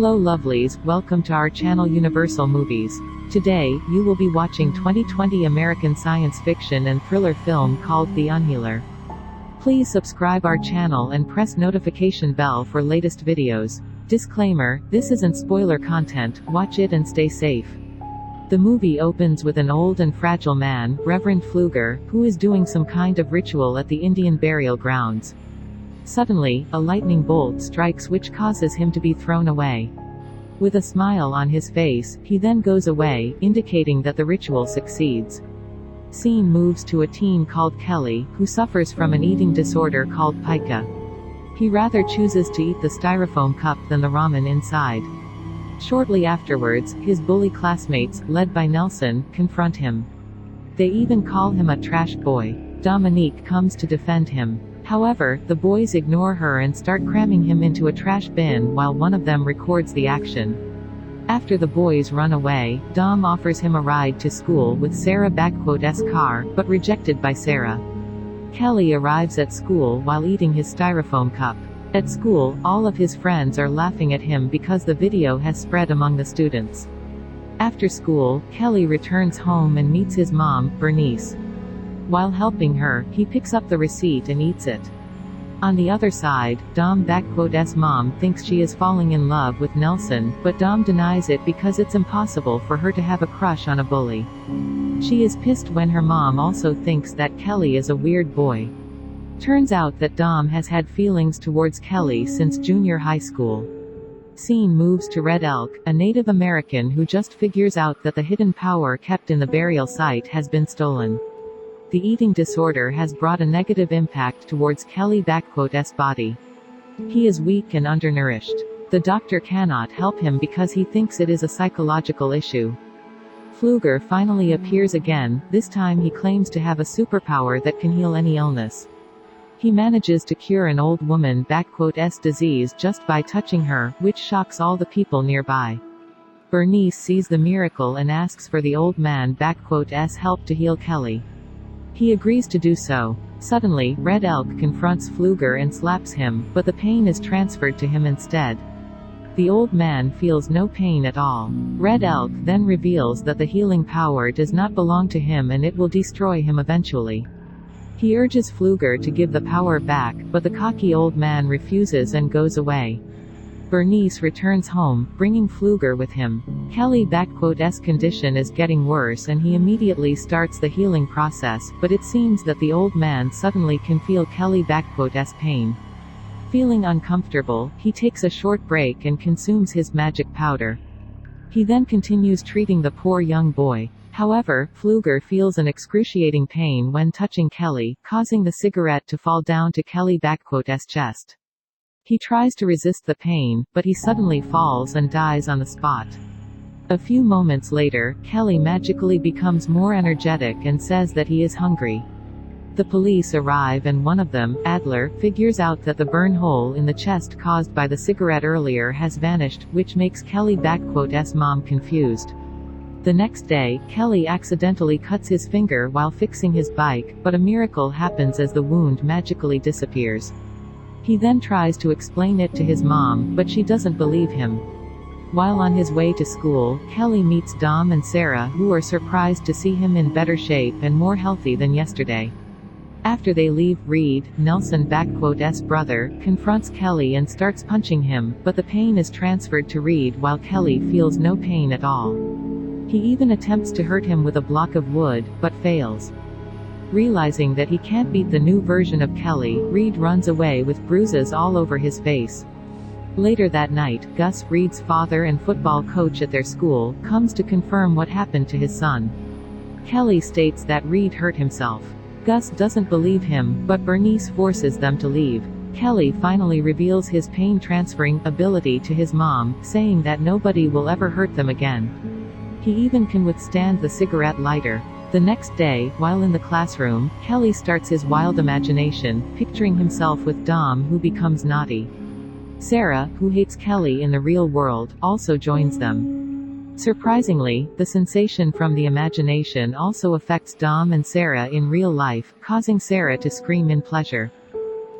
Hello lovelies, welcome to our channel Universal Movies. Today, you will be watching 2020 American science fiction and thriller film called The Unhealer. Please subscribe our channel and press notification bell for latest videos. Disclaimer, this isn't spoiler content, watch it and stay safe. The movie opens with an old and fragile man, Reverend Pflueger, who is doing some kind of ritual at the Indian burial grounds. Suddenly, a lightning bolt strikes which causes him to be thrown away. With a smile on his face, he then goes away, indicating that the ritual succeeds. Scene moves to a teen called Kelly, who suffers from an eating disorder called Pica. He rather chooses to eat the styrofoam cup than the ramen inside. Shortly afterwards, his bully classmates, led by Nelson, confront him. They even call him a trash boy. Dominique comes to defend him. However, the boys ignore her and start cramming him into a trash bin while one of them records the action. After the boys run away, Dom offers him a ride to school with Sarah's car, but rejected by Sarah. Kelly arrives at school while eating his styrofoam cup. At school, all of his friends are laughing at him because the video has spread among the students. After school, Kelly returns home and meets his mom, Bernice. While helping her, he picks up the receipt and eats it. On the other side, Dom's mom thinks she is falling in love with Nelson, but Dom denies it because it's impossible for her to have a crush on a bully. She is pissed when her mom also thinks that Kelly is a weird boy. Turns out that Dom has had feelings towards Kelly since junior high school. Scene moves to Red Elk, a Native American who just figures out that the hidden power kept in the burial site has been stolen. The eating disorder has brought a negative impact towards Kelly's body. He is weak and undernourished. The doctor cannot help him because he thinks it is a psychological issue. Pflueger finally appears again, this time he claims to have a superpower that can heal any illness. He manages to cure an old woman's disease just by touching her, which shocks all the people nearby. Bernice sees the miracle and asks for the old man's help to heal Kelly. He agrees to do so. Suddenly, Red Elk confronts Pflueger and slaps him, but the pain is transferred to him instead. The old man feels no pain at all. Red Elk then reveals that the healing power does not belong to him and it will destroy him eventually. He urges Pflueger to give the power back, but the cocky old man refuses and goes away. Bernice returns home, bringing Pflueger with him. Kelly's condition is getting worse and he immediately starts the healing process, but it seems that the old man suddenly can feel Kelly's pain. Feeling uncomfortable, he takes a short break and consumes his magic powder. He then continues treating the poor young boy. However, Pflueger feels an excruciating pain when touching Kelly, causing the cigarette to fall down to Kelly's chest. He tries to resist the pain, but he suddenly falls and dies on the spot. A few moments later, Kelly magically becomes more energetic and says that he is hungry. The police arrive and one of them, Adler, figures out that the burn hole in the chest caused by the cigarette earlier has vanished, which makes Kelly's mom confused. The next day, Kelly accidentally cuts his finger while fixing his bike, but a miracle happens as the wound magically disappears. He then tries to explain it to his mom, but she doesn't believe him. While on his way to school, Kelly meets Dom and Sarah, who are surprised to see him in better shape and more healthy than yesterday. After they leave, Reed, Nelson's brother, confronts Kelly and starts punching him, but the pain is transferred to Reed while Kelly feels no pain at all. He even attempts to hurt him with a block of wood, but fails. Realizing that he can't beat the new version of Kelly, Reed runs away with bruises all over his face. Later that night, Gus, Reed's father and football coach at their school, comes to confirm what happened to his son. Kelly states that Reed hurt himself. Gus doesn't believe him, but Bernice forces them to leave. Kelly finally reveals his pain-transferring ability to his mom, saying that nobody will ever hurt them again. He even can withstand the cigarette lighter. The next day, while in the classroom, Kelly starts his wild imagination, picturing himself with Dom, who becomes naughty. Sarah, who hates Kelly in the real world, also joins them. Surprisingly, the sensation from the imagination also affects Dom and Sarah in real life, causing Sarah to scream in pleasure.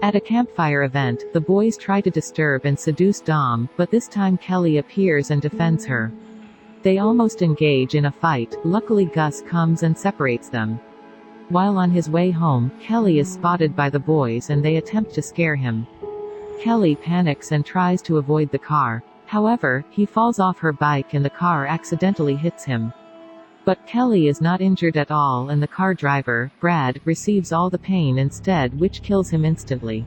At a campfire event, the boys try to disturb and seduce Dom, but this time Kelly appears and defends her. They almost engage in a fight. Luckily Gus comes and separates them. While on his way home, Kelly is spotted by the boys and they attempt to scare him. Kelly panics and tries to avoid the car. However, he falls off her bike and the car accidentally hits him. But Kelly is not injured at all and the car driver, Brad, receives all the pain instead, which kills him instantly.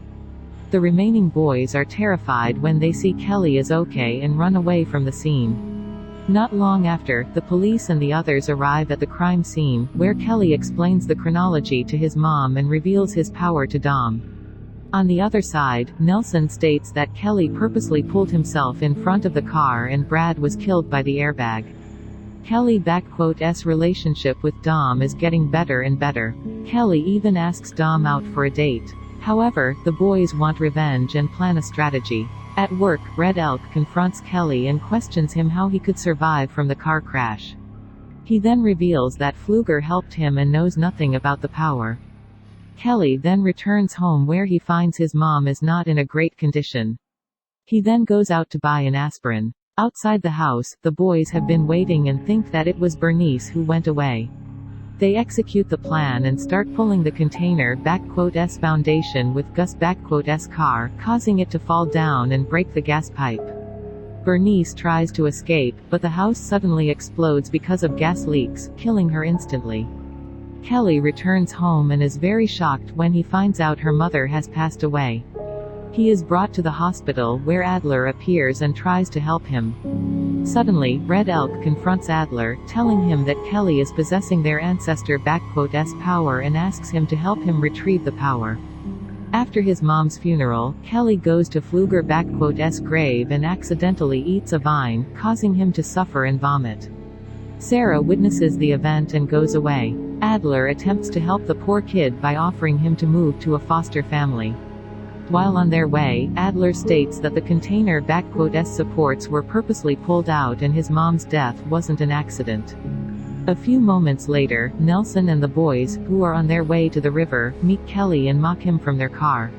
The remaining boys are terrified when they see Kelly is okay and run away from the scene. Not long after, the police and the others arrive at the crime scene, where Kelly explains the chronology to his mom and reveals his power to Dom. On the other side, Nelson states that Kelly purposely pulled himself in front of the car and Brad was killed by the airbag. Kelly's relationship with Dom is getting better and better. Kelly even asks Dom out for a date. However, the boys want revenge and plan a strategy. At work, Red Elk confronts Kelly and questions him how he could survive from the car crash. He then reveals that Pflueger helped him and knows nothing about the power. Kelly then returns home where he finds his mom is not in a great condition. He then goes out to buy an aspirin. Outside the house, the boys have been waiting and think that it was Bernice who went away. They execute the plan and start pulling the container S foundation with Gus' car, causing it to fall down and break the gas pipe. Bernice tries to escape, but the house suddenly explodes because of gas leaks, killing her instantly. Kelly returns home and is very shocked when he finds out her mother has passed away. He is brought to the hospital where Adler appears and tries to help him. Suddenly, Red Elk confronts Adler, telling him that Kelly is possessing their ancestor S power and asks him to help him retrieve the power. After his mom's funeral, Kelly goes to Pflueger S grave and accidentally eats a vine, causing him to suffer and vomit. Sarah witnesses the event and goes away. Adler attempts to help the poor kid by offering him to move to a foster family. While on their way, Adler states that the container S supports were purposely pulled out and his mom's death wasn't an accident. A few moments later, Nelson and the boys, who are on their way to the river, meet Kelly and mock him from their car.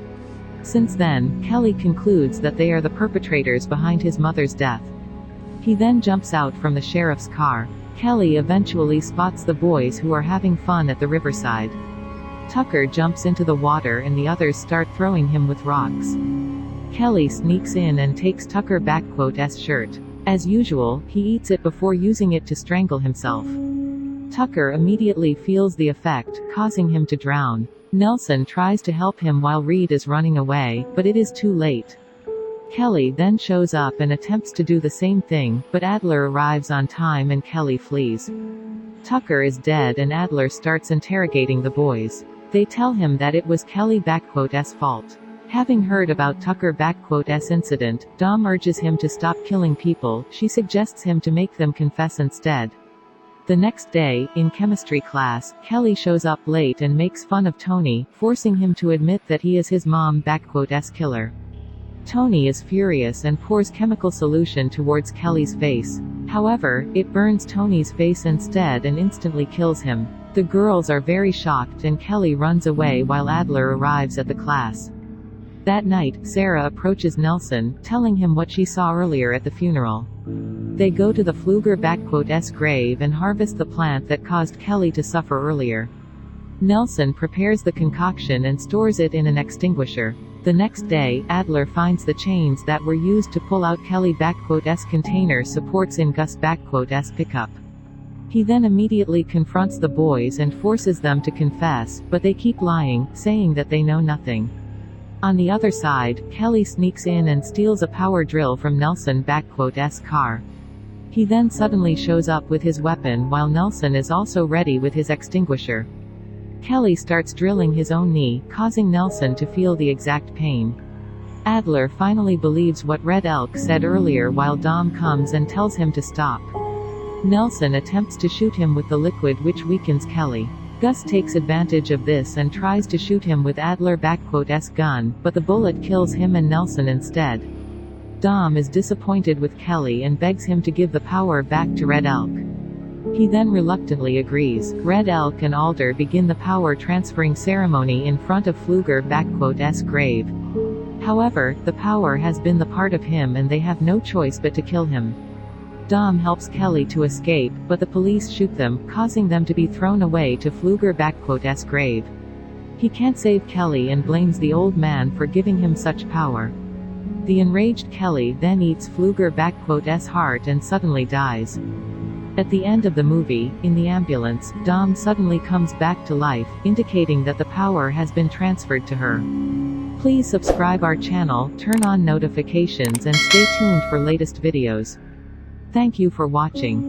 Since then, Kelly concludes that they are the perpetrators behind his mother's death. He then jumps out from the sheriff's car. Kelly eventually spots the boys who are having fun at the riverside. Tucker jumps into the water and the others start throwing him with rocks. Kelly sneaks in and takes Tucker's shirt. As usual, he eats it before using it to strangle himself. Tucker immediately feels the effect, causing him to drown. Nelson tries to help him while Reed is running away, but it is too late. Kelly then shows up and attempts to do the same thing, but Adler arrives on time and Kelly flees. Tucker is dead and Adler starts interrogating the boys. They tell him that it was Kelly's fault. Having heard about Tucker's incident, Dom urges him to stop killing people. She suggests him to make them confess instead. The next day, in chemistry class, Kelly shows up late and makes fun of Tony, forcing him to admit that he is his mom's killer. Tony is furious and pours chemical solution towards Kelly's face. However, it burns Tony's face instead and instantly kills him. The girls are very shocked and Kelly runs away while Adler arrives at the class. That night, Sarah approaches Nelson, telling him what she saw earlier at the funeral. They go to the Pflueger grave and harvest the plant that caused Kelly to suffer earlier. Nelson prepares the concoction and stores it in an extinguisher. The next day, Adler finds the chains that were used to pull out Kelly's container supports in Gus' pickup. He then immediately confronts the boys and forces them to confess, but they keep lying, saying that they know nothing. On the other side, Kelly sneaks in and steals a power drill from Nelson's car. He then suddenly shows up with his weapon while Nelson is also ready with his extinguisher. Kelly starts drilling his own knee, causing Nelson to feel the exact pain. Adler finally believes what Red Elk said earlier while Dom comes and tells him to stop. Nelson attempts to shoot him with the liquid which weakens Kelly. Gus takes advantage of this and tries to shoot him with Adler's gun, but the bullet kills him and Nelson instead. Dom is disappointed with Kelly and begs him to give the power back to Red Elk. He then reluctantly agrees. Red Elk and Alder begin the power transferring ceremony in front of Pflueger's grave. However, the power has been the part of him and they have no choice but to kill him. Dom helps Kelly to escape, but the police shoot them, causing them to be thrown away to Pflueger's grave. He can't save Kelly and blames the old man for giving him such power. The enraged Kelly then eats Pflueger's heart and suddenly dies. At the end of the movie, in the ambulance, Dom suddenly comes back to life, indicating that the power has been transferred to her. Please subscribe our channel, turn on notifications and stay tuned for latest videos. Thank you for watching.